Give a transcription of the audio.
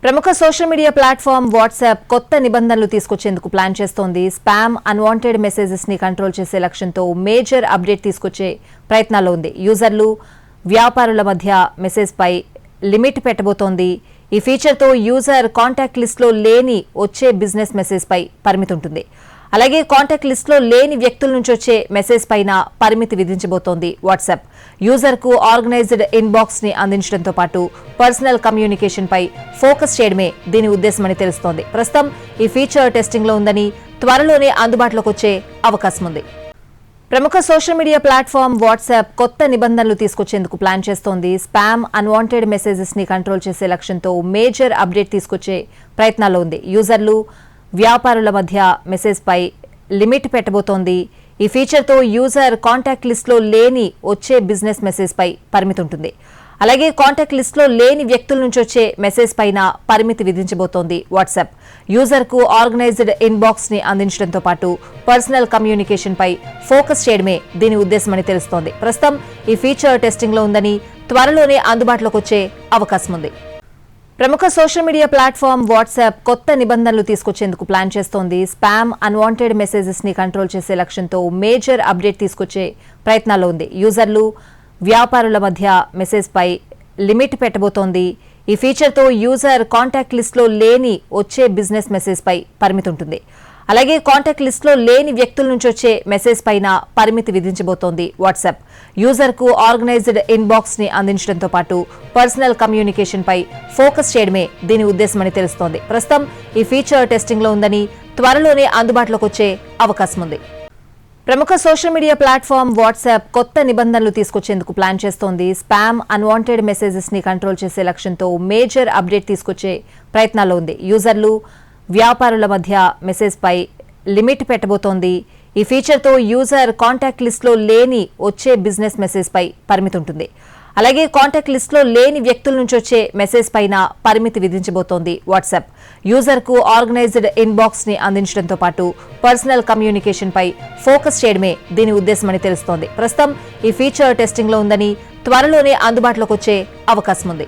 ప్రముఖ social media platform WhatsApp కొత్త నిబంధనలు తీసుకొచ్చేందుకు ప్లాన్ చేస్తోంది. స్పామ్, అన్వాంటెడ్ మెసేజెస్ ని కంట్రోల్ చేసే లక్ష్యంతో మేజర్ అప్డేట్ తీసుకొచ్చే ప్రయత్నాల్లో ఉంది. యూజర్లు, వ్యాపారుల మధ్య మెసేజ్ పై లిమిట్ పెట్టబోతోంది. ఈ ఫీచర్ తో యూజర్ కాంటాక్ట్ లిస్ట్ లో లేని వచ్చే బిజినెస్ మెసేజ్ పై పరిమితి ఉంటుంది. అలాగే కాంటాక్ట్ లిస్ట్ లో లేని వ్యక్తుల నుంచి వచ్చే మెసేజ్ పైన పరిమితి విధించబోతోంది వాట్సాప్. యూజర్ కు ఆర్గనైజ్డ్ ఇన్బాక్స్ ని అందించడంతో పాటు పర్సనల్ కమ్యూనికేషన్ పై ఫోకస్ చేయడమే దీని ఉద్దేశమని తెలుస్తోంది. ప్రస్తుతం ఈ ఫీచర్ టెస్టింగ్ లో ఉందని, త్వరలోనే అందుబాటులోకి వచ్చే అవకాశం ఉంది. ప్రముఖ సోషల్ మీడియా ప్లాట్ఫామ్ వాట్సాప్ కొత్త నిబంధనలు తీసుకొచ్చేందుకు ప్లాన్ చేస్తోంది. స్పామ్, అన్వాంటెడ్ మెసేజెస్ ని కంట్రోల్ చేసే లక్ష్యంతో మేజర్ అప్డేట్ తీసుకొచ్చే ప్రయత్నాల్లో ఉంది. యూజర్లు, వ్యాపారుల మధ్య మెసేజ్ పై లిమిట్ పెట్టబోతోంది. ఈ ఫీచర్ తో యూజర్ కాంటాక్ట్ లిస్ట్ లో లేని వచ్చే బిజినెస్ మెసేజ్ పై పరిమితి ఉంటుంది. అలాగే కాంటాక్ట్ లిస్ట్ లో లేని వ్యక్తుల నుంచి వచ్చే మెసేజ్ పైన పరిమితి విధించబోతోంది వాట్సాప్. యూజర్ కు ఆర్గనైజ్డ్ ఇన్బాక్స్ ని అందించడంతో పాటు పర్సనల్ కమ్యూనికేషన్ పై ఫోకస్ చేయడమే దీని ఉద్దేశమని తెలుస్తోంది. ప్రస్తుతం ఈ ఫీచర్ టెస్టింగ్ లో ఉందని, త్వరలోనే అందుబాటులోకి వచ్చే అవకాశం ఉంది. ప్రముఖ సోషల్ మీడియా ప్లాట్ఫామ్ వాట్సాప్ కొత్త నిబంధనలు తీసుకొచ్చేందుకు ప్లాన్ చేస్తోంది. స్పామ్, అన్వాంటెడ్ మెసేజెస్ ని కంట్రోల్ చేసే లక్ష్యంతో మేజర్ అప్డేట్ తీసుకొచ్చే ప్రయత్నాల్లో ఉంది. యూజర్లు, వ్యాపారుల మధ్య మెసేజ్ పై లిమిట్ పెట్టబోతోంది. ఈ ఫీచర్ తో యూజర్ కాంటాక్ట్ లిస్ట్ లో లేని వచ్చే బిజినెస్ మెసేజ్ పై పరిమితి ఉంటుంది. అలాగే కాంటాక్ట్ లిస్ట్ లో లేని వ్యక్తుల నుంచి వచ్చే మెసేజ్ పైన పరిమితి విధించబోతోంది వాట్సాప్. యూజర్ కు ఆర్గనైజ్డ్ ఇన్బాక్స్ ని అందించడంతో పాటు పర్సనల్ కమ్యూనికేషన్ పై ఫోకస్ చేయడమే దీని ఉద్దేశమని తెలుస్తోంది. ప్రస్తుతం ఈ ఫీచర్ టెస్టింగ్ లో ఉందని, త్వరలోనే అందుబాటులోకి వచ్చే అవకాశం ఉంది. ప్రముఖ సోషల్ మీడియా ప్లాట్ఫామ్ వాట్సాప్ కొత్త నిబంధనలు తీసుకొచ్చేందుకు ప్లాన్ చేస్తోంది. స్పామ్, అన్వాంటెడ్ మెసేజెస్ ని కంట్రోల్ చేసే లక్ష్యంతో మేజర్ అప్డేట్ తీసుకొచ్చే ప్రయత్నాల్లో ఉంది. యూజర్లు, వ్యాపారుల మధ్య మెసేజ్ పై లిమిట్ పెట్టబోతోంది. ఈ ఫీచర్ తో యూజర్ కాంటాక్ట్ లిస్ట్ లో లేని వచ్చే బిజినెస్ మెసేజ్ పై పరిమితి ఉంటుంది. అలాగే కాంటాక్ట్ లిస్ట్ లో లేని వ్యక్తుల నుంచి వచ్చే మెసేజ్ పైన పరిమితి విధించబోతోంది వాట్సాప్. యూజర్ కు ఆర్గనైజ్డ్ ఇన్బాక్స్ ని అందించడంతో పాటు పర్సనల్ కమ్యూనికేషన్ పై ఫోకస్ చేయడమే దీని ఉద్దేశమని తెలుస్తోంది. ప్రస్తుతం ఈ ఫీచర్ టెస్టింగ్ లో ఉందని, త్వరలోనే అందుబాటులోకి వచ్చే అవకాశం ఉంది.